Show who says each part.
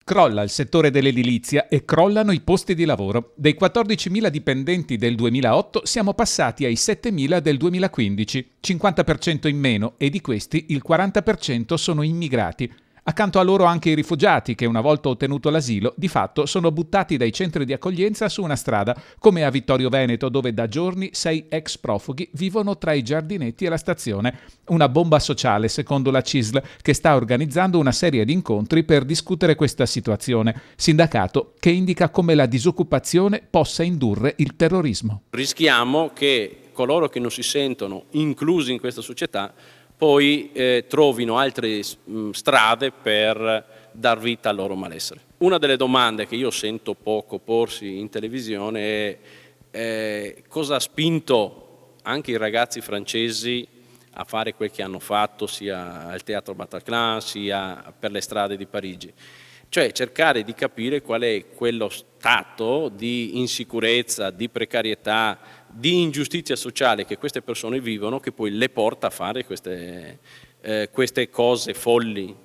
Speaker 1: Crolla il settore dell'edilizia e crollano i posti di lavoro. Dei 14.000 dipendenti del 2008 siamo passati ai 7.000 del 2015, 50% in meno, e di questi il 40% sono immigrati. Accanto a loro anche i rifugiati che, una volta ottenuto l'asilo, di fatto sono buttati dai centri di accoglienza su una strada, come a Vittorio Veneto, dove da giorni 6 ex profughi vivono tra i giardinetti e la stazione. Una bomba sociale, secondo la CISL, che sta organizzando una serie di incontri per discutere questa situazione. Sindacato che indica come la disoccupazione possa indurre il terrorismo.
Speaker 2: Rischiamo che coloro che non si sentono inclusi in questa società poi trovino altre strade per dar vita al loro malessere. Una delle domande che io sento poco porsi in televisione è cosa ha spinto anche i ragazzi francesi a fare quel che hanno fatto sia al Teatro Bataclan sia per le strade di Parigi. Cioè cercare di capire qual è quello stato di insicurezza, di precarietà, di ingiustizia sociale che queste persone vivono, che poi le porta a fare queste cose folli